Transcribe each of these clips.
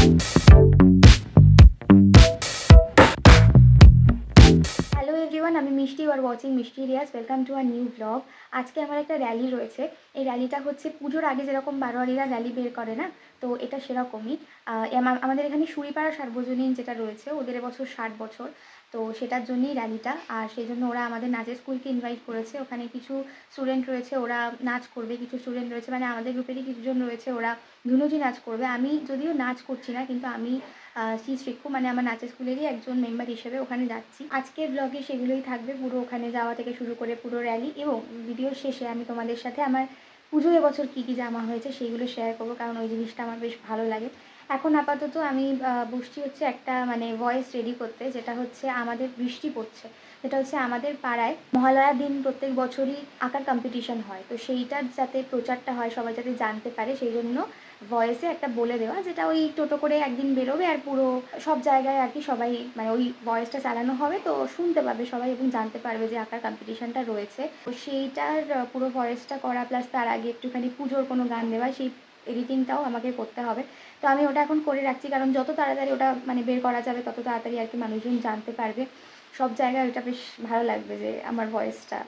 Hello everyone, আমি মিষ্টি, আর watching Mishti Riyaz. Welcome to a new blog. আজকে আমার একটা র্যালি রয়েছে। এই র্যালিটা হচ্ছে পুজোর আগে যেরকম বারোয়ারিরা র্যালি বের করে না, তো এটা সেরকমই। আমাদের এখানে সুরিপাড়া সার্বজনীন যেটা রয়েছে, ওদের এবছর 60 বছর, তো সেটার জন্যই র্যালিটা। আর সেই জন্য ওরা আমাদের নাচের স্কুলকে ইনভাইট করেছে। ওখানে কিছু স্টুডেন্ট রয়েছে, ওরা নাচ করবে। কিছু স্টুডেন্ট রয়েছে, মানে আমাদের গ্রুপেরই কিছুজন রয়েছে, ওরা ধুনুচি নাচ করবে। আমি যদিও নাচ করছি না, কিন্তু আমি শ্রীকু, মানে আমার নাচের স্কুলেরই একজন মেম্বার হিসেবে ওখানে যাচ্ছি। আজকের ব্লগে সেগুলোই থাকবে, পুরো ওখানে যাওয়া থেকে শুরু করে পুরো র্যালি। এবং ভিডিওর শেষে আমি তোমাদের সাথে আমার পুজো এবছর কী কী জামা হয়েছে সেইগুলো শেয়ার করবো, কারণ ওই জিনিসটা আমার বেশ ভালো লাগে। এখন আপাতত আমি বসছি হচ্ছে একটা মানে ভয়েস রেডি করতে, যেটা হচ্ছে আমাদের বৃষ্টি পড়ছে, যেটা হচ্ছে আমাদের পাড়ায় মহালয়ার দিন প্রত্যেক বছরই আঁকার কম্পিটিশন হয়। তো সেইটার যাতে প্রচারটা হয়, সবাই যাতে জানতে পারে, সেই জন্য ভয়েসে একটা বলে দেওয়া, যেটা ওই টোটো করে একদিন বেরোবে আর পুরো সব জায়গায় আর কি সবাই মানে ওই ভয়েসটা চালানো হবে, তো শুনতে পাবে সবাই এবং জানতে পারবে যে আঁকার কম্পিটিশানটা রয়েছে। তো সেইটার পুরো ভয়েসটা করা, প্লাস তার আগে একটুখানি পুজোর কোনো গান দেওয়া, সেই এডিটিংটাও আমাকে করতে হবে। তো আমি ওটা এখন করে রাখছি, কারণ যত তাড়াতাড়ি ওটা মানে বের করা যাবে তত তাড়াতাড়ি আর কি মানুষজন জানতে পারবে। সব জায়গায় ওটা বেশ ভালো লাগবে যে আমার ভয়েসটা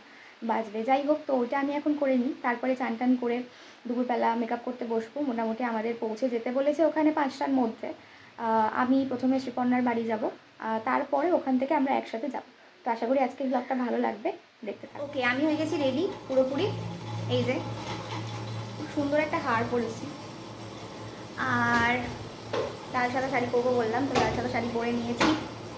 বাজবে। যাই হোক, তো ওটা আমি এখন করে নিই। তারপরে চান টান করে দুপুরবেলা মেকআপ করতে বসবো। মোটামুটি আমাদের পৌঁছে যেতে বলেছে ওখানে 5টার মধ্যে। আমি প্রথমে শ্রীপর্ণার বাড়ি যাব, তারপরে ওখান থেকে আমরা একসাথে যাব। তো আশা করি আজকের ব্লগটা ভালো লাগবে, দেখতে থাকো। ওকে, আমি হয়ে গেছি রেডি পুরোপুরি। এই যে খুব সুন্দর একটা হার পরেছি, আর লাল সাদা শাড়ি পরবো বললাম, তো লাল সাদা শাড়ি পরে নিয়েছি।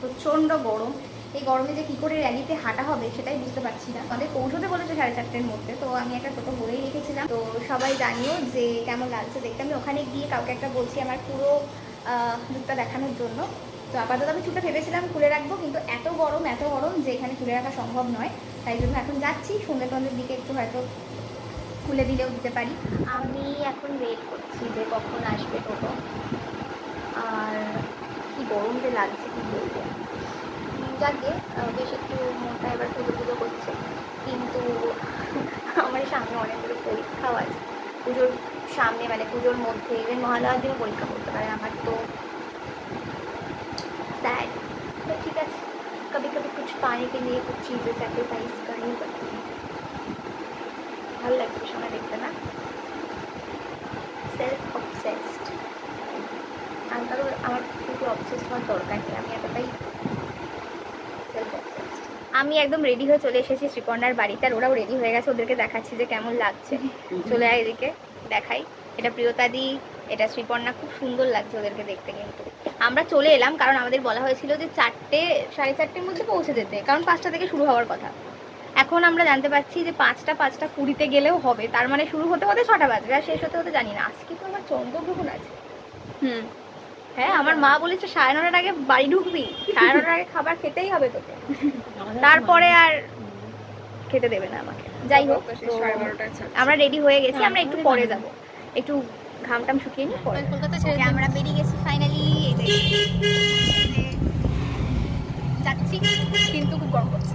প্রচণ্ড গরম, এই গরমে যে কী করে র্যালিতে হাঁটা হবে সেটাই বুঝতে পারছি না। আমাদের পৌঁছতে বলেছে 4:30-এর মধ্যে, তো আমি একটা টোটো বলেই রেখেছিলাম। তো সবাই জানিও যে কেমন লাগছে দেখতে। আমি ওখানে গিয়ে কাউকে একটা বলছি আমার পুরো লুকটা দেখানোর জন্য। তো আপাতত আমি চুলটা ভেবেছিলাম খুলে রাখবো, কিন্তু এত গরম যে এখানে খুলে রাখা সম্ভব নয়। তাই জন্য এখন যাচ্ছি, সন্ধ্যে টন্ধ্যের দিকে একটু হয়তো খুলে দিলেও দিতে পারি। আমি এখন ওয়েট করছি যে কখন আসবে টোটো। আর কি গরম যে লাগছে কি বলবো। যাকে বেশ একটু মনটা এবার পুজো পুজো করছে, কিন্তু আমার সামনে অনেকগুলো পরীক্ষাও আছে। পুজোর সামনে মানে পুজোর মধ্যে ইভেন মহালয়ার দিনও পরীক্ষা করতে পারে আমার, তো স্যাড। তো ঠিক আছে, কभी कभी कुछ पाने के लिए कुछ चीज़ें सैक्रिफाइस करनी पड़ती है। ভালো লাগছে সময় দেখতে না, সেলফ অবসেসড। আমি কারো আমার কিন্তু অবসেসড হওয়ার দরকার নেই, আমি এতটাই সেলফ অবসেসড। আমি একদম রেডি হয়ে চলে এসেছি শ্রীপর্ণার বাড়িতে, আর ওরাও রেডি হয়ে গেছে। ওদেরকে দেখাচ্ছি যে কেমন লাগছে। চলে আয় এদিকে দেখাই। এটা প্রিয়তাদি, এটা শ্রীপর্ণা, খুব সুন্দর লাগছে ওদেরকে দেখতে। কিন্তু আমরা চলে এলাম কারণ আমাদের বলা হয়েছিল যে 4টে 4:30-এর মধ্যে পৌঁছে যেতে, কারণ 5টা থেকে শুরু হওয়ার কথা। এখন আমরা জানতে পারছি যে 5:20 গেলেও হবে, তার মানে শুরু হতে হতে 6টা বাজবে, আর শেষ হতে হতে জানি না। আজকে তো আমার চন্দ্রগ্রহণ আছে। হ্যাঁ, আমার মা বলেছে 9:30-এর আগে বাড়ি ঢুকবি, 9:30-এর আগে খাবার খেতেই হবে তোকে, তারপরে আর খেতে দেবে না আমাকে। যাই হোক, আমরা রেডি হয়ে গেছি, আমরা একটু পরে যাব, একটু ঘামটাম শুকিয়ে নিই, পরে কলকাতা ছেড়ে আমরা বেরিয়ে গেছি ফাইনালি। এই যে যাচ্ছি, কিন্তু খুব গরম করছে।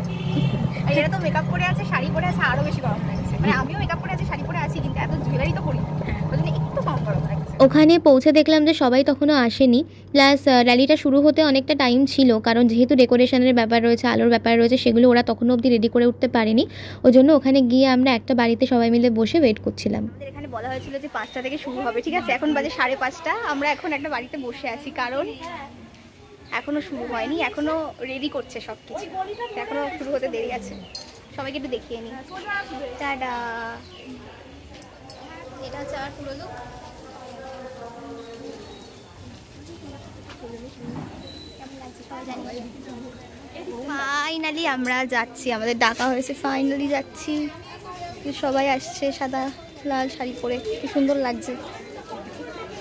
আর এরা তো মেকআপ করে আছে, শাড়ি পরে আছে, আরও বেশি গরম লাগছে। মানে আমিও মেকআপ করে আছি, শাড়ি পরে আছি, কিন্তু এত জুয়েলারি তো পরি না, ওই জন্য একটু কম গরম লাগছে। ওখানে পৌঁছে দেখলাম যে সবাই তখনও আসেনি, প্লাস র্যালিটা শুরু হতে অনেকটা টাইম ছিল, কারণ যেহেতু ডেকোরেশনের ব্যাপার রয়েছে, আলোর ব্যাপার রয়েছে, সেগুলো ওরা তখনও অবধি রেডি করে উঠতে পারেনি। ওই জন্য ওখানে গিয়ে আমরা একটা বাড়িতে সবাই মিলে বসে ওয়েট করছিলাম। আমাদের এখানে বলা হয়েছিল যে 5টা থেকে শুরু হবে, ঠিক আছে? এখন বাজে 5:30। আমরা এখন একটা বাড়িতে বসে আছি, কারণ এখনো শুরু হয়নি, এখনো রেডি করছে সব কিছু, এখনো শুরু হতে দেরি আছে। সবাইকে একটু দেখিয়ে নিই। টাটা। এটা হচ্ছে আমার পুরো লুক। ফাইনালি আমরা যাচ্ছি, আমাদের ডাকা হয়েছে, ফাইনালি যাচ্ছি। সবাই আসছে সাদা লাল শাড়ি পরে, কি সুন্দর লাগছে।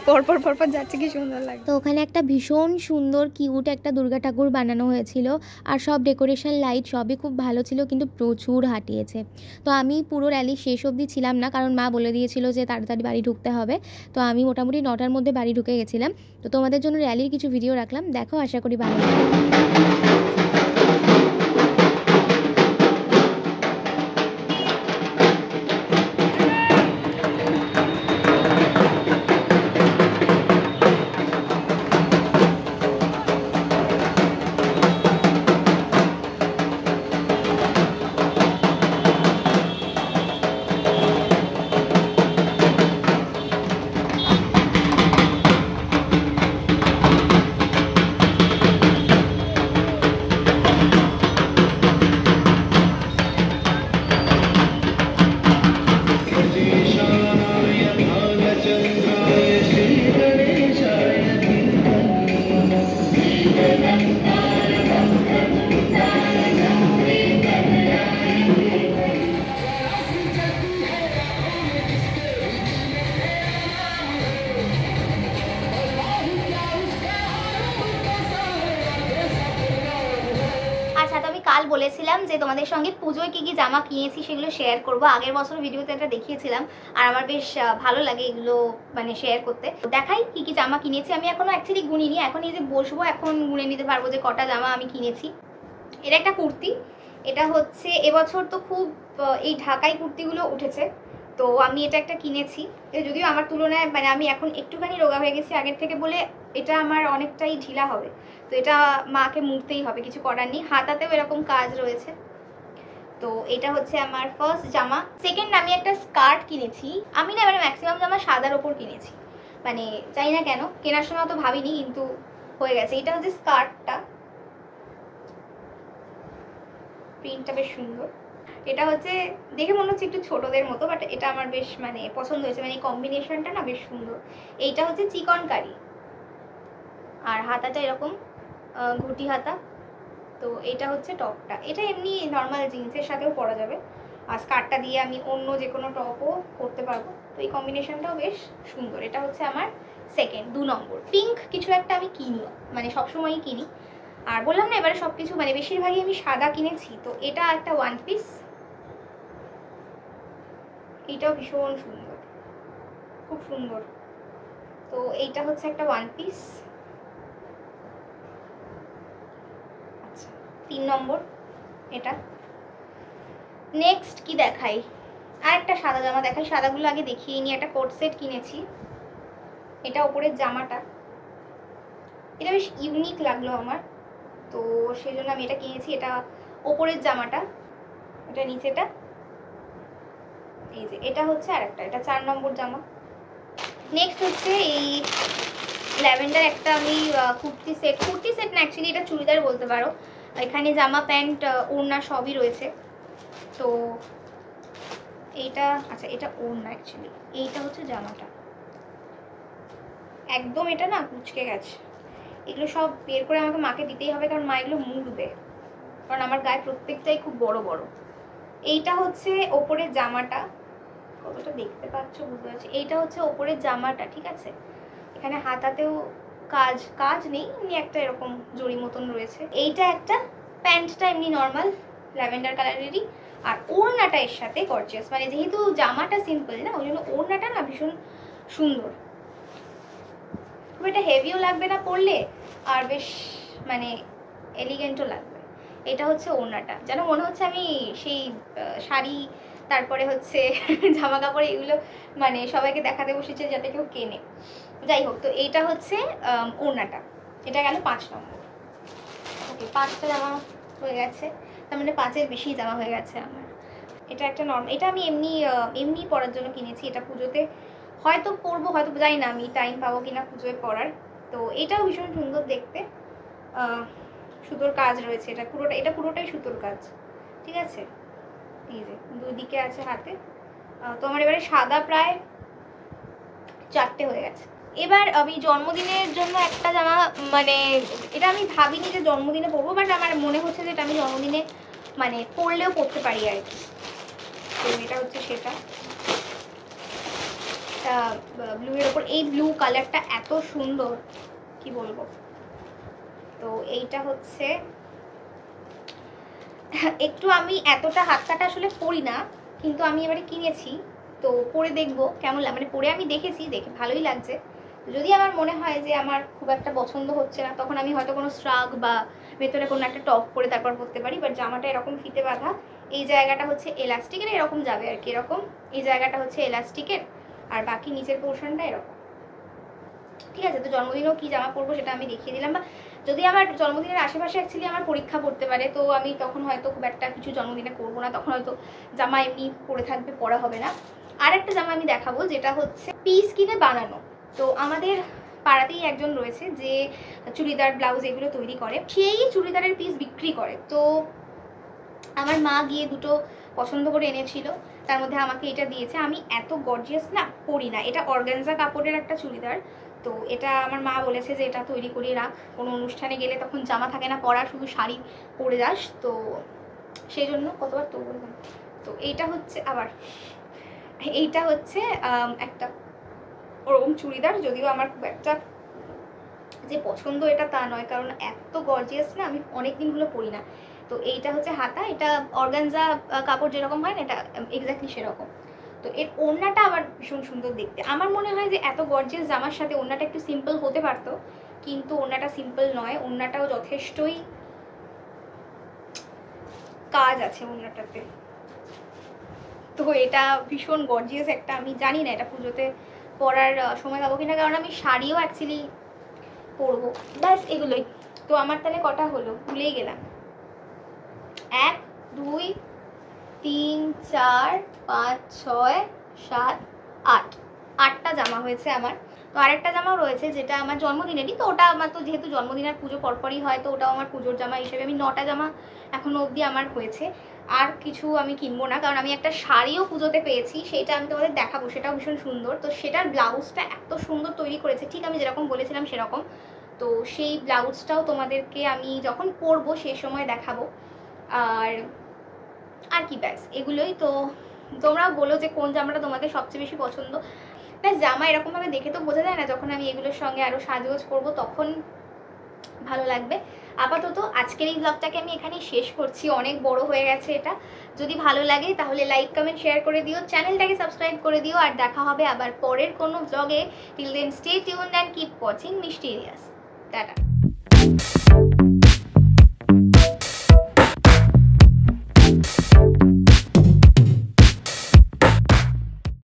পরপর যাচ্ছে, কি সুন্দর লাগে। তো ওখানে একটা ভীষণ সুন্দর কিউট একটা দুর্গা ঠাকুর বানানো হয়েছিল, আর সব ডেকোরেশন লাইট সবই খুব ভালো ছিল, কিন্তু প্রচুর হাঁটিয়েছে। তো আমি পুরো র্যালি শেষ অবধি ছিলাম না, কারণ মা বলে দিয়েছিল যে তাড়াতাড়ি বাড়ি ঢুকতে হবে। তো আমি মোটামুটি 9টার মধ্যে বাড়ি ঢুকে গেছিলাম। তো তোমাদের জন্য র্যালির কিছু ভিডিও রাখলাম, দেখো, আশা করি ভালো লাগবে। বলেছিলাম যে তোমাদের সঙ্গে পুজোয় কী কী জামা কিনেছি সেগুলো শেয়ার করব। আগের বছর ভিডিওতে এটা দেখিয়েছিলাম আর আমার বেশ ভালো লাগে এগুলো মানে শেয়ার করতে। দেখাই কী কী জামা কিনেছি। আমি এখনও অ্যাকচুয়ালি গুনিনি, এখন এই যে বসবো এখন গুনে নিতে পারবো যে কটা জামা আমি কিনেছি। এটা একটা কুর্তি, এটা হচ্ছে এবছর তো খুব এই ঢাকাই কুর্তিগুলো উঠেছে, তো আমি এটা একটা কিনেছি। যদিও আমার তুলনায় মানে আমি এখন একটুখানি রোগা হয়ে গেছি আগের থেকে বলে এটা আমার অনেকটাই ঢিলা হবে, তো এটা মাকে মুড়তেই হবে, কিছু করার নেই। হাতাতেও এরকম কাজ রয়েছে। তো এটা হচ্ছে আমার ফার্স্ট জামা। সেকেন্ড আমি একটা স্কার্ট কিনেছি। আমি না এবারে ম্যাক্সিমাম জামা সাদার ওপর কিনেছি, মানে জানি না কেন, কেনার সময় তো ভাবিনি কিন্তু হয়ে গেছে। এটা হচ্ছে স্কার্টটা, প্রিন্টটা বেশ সুন্দর। এটা হচ্ছে দেখে মনে হচ্ছে একটু ছোটদের মতো, বাট এটা আমার বেশ মানে পছন্দ হয়েছে, মানে কম্বিনেশনটা না বেশ সুন্দর। এইটা হচ্ছে চিকন কারি আর হাতাটা এরকম ঘুটি হাতা। তো এটা হচ্ছে টপটা, এটা এমনি নর্মাল জিন্সের সাথেও পরা যাবে, আর স্কার্টটা দিয়ে আমি অন্য যে কোনো টপও করতে পারবো। তো এই কম্বিনেশনটাও বেশ সুন্দর। এটা হচ্ছে আমার সেকেন্ড, 2 নম্বর। পিঙ্ক কিছু একটা আমি কিনি, মানে সবসময়ই কিনি, আর বললাম না এবারে সব কিছু মানে বেশিরভাগই আমি সাদা কিনেছি। তো এটা একটা ওয়ান পিস, এটাও ভীষণ সুন্দর, খুব সুন্দর। তো এইটা হচ্ছে একটা ওয়ান পিস। আচ্ছা, 3 নম্বর এটা। নেক্সট কি দেখাই, আর একটা সাদা জামা দেখাই। সাদাগুলো আগে দেখিয়ে নিই। একটা কোট সেট কিনেছি, এটা ওপরের জামাটা, এটা বেশ ইউনিক লাগলো আমার, তো সেই জন্য আমি এটা কিনেছি। এটা ওপরের জামাটা, এটা নিচেটা, এই যে এটা হচ্ছে আর একটা, এটা 4 নম্বর জামা। নেক্সট হচ্ছে এই ল্যাভেন্ডার একটা আমি কুর্তি সেট না, অ্যাকচুয়ালি এটা চুড়িদার বলতে পারো। এখানে জামা প্যান্ট ওড়না সবই রয়েছে। তো এইটা, আচ্ছা এটা ওড়না, অ্যাকচুয়ালি এইটা হচ্ছে জামাটা। একদম এটা না কুচকে গেছে, এগুলো সব বের করে আমাকে মাকে দিতেই হবে, কারণ মা এগুলো মুড়বে, কারণ আমার গায়ে প্রত্যেকটাই খুব বড় বড়। এইটা হচ্ছে ওপরের জামাটা, কতটা দেখতে পাচ্ছ বুঝতে পারছি। এইটা হচ্ছে ওপরের জামাটা, ঠিক আছে। এখানে হাতাতেও কাজ নেই, এমনি একটা এরকম জড়ি মতন রয়েছে। এইটা একটা, প্যান্টটা এমনি নর্মাল ল্যাভেন্ডার কালারেরই, আর ওড়নাটা এর সাথে গর্জিয়াস, মানে যেহেতু জামাটা সিম্পল না ওই জন্য ওড়নাটা না ভীষণ সুন্দর, খুব একটা হেভিও লাগবে না পরলে, আর বেশ মানে এলিগেন্টও লাগবে। এটা হচ্ছে ওড়নাটা, যেন মনে হচ্ছে আমি সেই শাড়ি তারপরে হচ্ছে জামা কাপড় এগুলো মানে সবাইকে দেখাতে বসেছে যাতে কেউ কেনে। যাই হোক, তো এইটা হচ্ছে ওড়নাটা। এটা গেল 5 নম্বর। ওকে, 5টা জামা হয়ে গেছে, তার মানে 5-এর বেশি জামা হয়ে গেছে আমার। এটা একটা নর্মাল, এটা আমি এমনি পরার জন্য কিনেছি। এটা পুজোতে হয়তো পরবো, হয়তো জানি না আমি টাইম পাবো কিনা পুজোয় পরার। তো এটাও ভীষণ সুন্দর দেখতে, সুতোর কাজ রয়েছে। এটা পুরোটাই সুতোর কাজ, ঠিক আছে। এই যে দুদিকে আছে হাতে। তো আমার এবারে সাদা প্রায় 4টে হয়ে গেছে। এবার আমি জন্মদিনের জন্য একটা জামা, মানে এটা আমি ভাবিনি যে জন্মদিনে পরবো, বাট আমার মনে হচ্ছে যে এটা আমি জন্মদিনে মানে পরলেও পরতে পারি আর কি। তো এটা হচ্ছে সেটা, ব্লু এর ওপর। এই ব্লু কালারটা এত সুন্দর কি বলবো। তো এইটা হচ্ছে একটু, আমি এতটা হাত কাটা আসলে পরি না, কিন্তু আমি এবারে কিনেছি, তো পরে দেখবো কেমন লাগে। মানে পরে আমি দেখেছি, দেখে ভালোই লাগছে। যদি আমার মনে হয় যে আমার খুব একটা পছন্দ হচ্ছে না, তখন আমি হয়তো কোনো স্ট্রাগ বা ভেতরে কোনো একটা টপ পরে তারপর পরতে পারি। বাট জামাটা এরকম ফিতে বাঁধা, এই জায়গাটা হচ্ছে এলাস্টিকের, এরকম যাবে আর কি, এরকম এই জায়গাটা হচ্ছে এলাস্টিকের, আর বাকি নিচের পোর্শনটা এরকম, ঠিক আছে। তো জন্মদিনেও কি জামা পরবো সেটা আমি দেখিয়ে দিলাম। বা যদি আমার জন্মদিনের আশেপাশে অ্যাকচুয়ালি আমার পরীক্ষা পড়তে পারে, তো আমি তখন হয়তো খুব একটা কিছু জন্মদিনে করবো না, তখন হয়তো জামা এমনি পরে থাকবে, পরা হবে না। আর একটা জামা আমি দেখাবো, যেটা হচ্ছে পিস কিনে বানানো। তো আমাদের পাড়াতেই একজন রয়েছে যে চুড়িদার ব্লাউজ এগুলো তৈরি করে, সেই চুড়িদারের পিস বিক্রি করে। তো আমার মা গিয়ে দুটো পছন্দ করে এনেছিল, তার মধ্যে আমাকে এটা দিয়েছে। আমি এত গর্জিয়াস না পরি না, এটা অর্গানজা কাপড়ের একটা চুড়িদার। তো এটা আমার মা বলেছে যে এটা তৈরি করে রাখ, কোনো অনুষ্ঠানে গেলে তখন জামা থাকে না পরা, শুধু শাড়ি পরে যাস, তো সেই জন্য কতবার তো বললাম। তো এইটা হচ্ছে আবার, এইটা হচ্ছে একটা ওরকম চুড়িদার, যদিও আমার খুব একটা যে পছন্দ এটা তা নয়, কারণ এত গর্জিয়াস না আমি অনেক দিনগুলো পরি না। তো এইটা হচ্ছে হাতা, এটা অর্গানজা কাপড় যেরকম হয় না, এটা এক্স্যাক্টলি সেরকম। তো এর ওড়নাটা আবার ভীষণ সুন্দর দেখতে। আমার মনে হয় যে এত গর্জিয়াস জামার সাথে ওড়নাটা একটু সিম্পল হতে পারতো, কিন্তু ওড়নাটা সিম্পল নয়, ওড়নাটাও যথেষ্টই কাজ আছে ওড়নাটাতে। তো এটা ভীষণ গর্জিয়াস একটা, আমি জানি না এটা পুজোতে পরার সময় পাবো কিনা, কারণ আমি শাড়িও অ্যাকচুয়ালি পরবো। ব্যাস এগুলোই। তো আমার তাহলে কটা হলো ভুলেই গেলাম, 1 2 3 4 5 6 7 8, 8টা জামা হয়েছে আমার। তো আরেকটা জামাও রয়েছে যেটা আমার জন্মদিনেরই, তো ওটা আমার তো যেহেতু জন্মদিন আর পুজো পরপরই হয়, তো ওটাও আমার পুজোর জামা হিসেবে আমি 9টা জামা এখনো অবধি আমার হয়েছে। আর কিছু আমি কিনবো না, কারণ আমি একটা শাড়িও পুজোতে পেয়েছি, সেটা আমি তোমাদের দেখাবো, সেটাও ভীষণ সুন্দর। তো সেটার ব্লাউজটা এত সুন্দর তৈরি করেছে, ঠিক আমি যেরকম বলেছিলাম সেরকম। তো সেই ব্লাউজটাও তোমাদেরকে আমি যখন পরবো সেই সময় দেখাবো। আর কি, ব্যাস এগুলোই। তো তোমরাও বলো যে কোন জামাটা তোমাদের সবচেয়ে বেশি পছন্দ। ব্যাস জামা এরকমভাবে দেখে তো বোঝা যায় না, যখন আমি এগুলোর সঙ্গে আরও সাজগোজ করবো তখন ভালো লাগবে। আপাতত আজকের এই ব্লগটাকে আমি এখানেই শেষ করছি, অনেক বড় হয়ে গেছে এটা। যদি ভালো লাগে তাহলে লাইক কমেন্ট শেয়ার করে দিও, চ্যানেলটাকে সাবস্ক্রাইব করে দিও, আর দেখা হবে আবার পরের কোনো ব্লগে। Till then stay tuned and keep watching mysterious. Tata.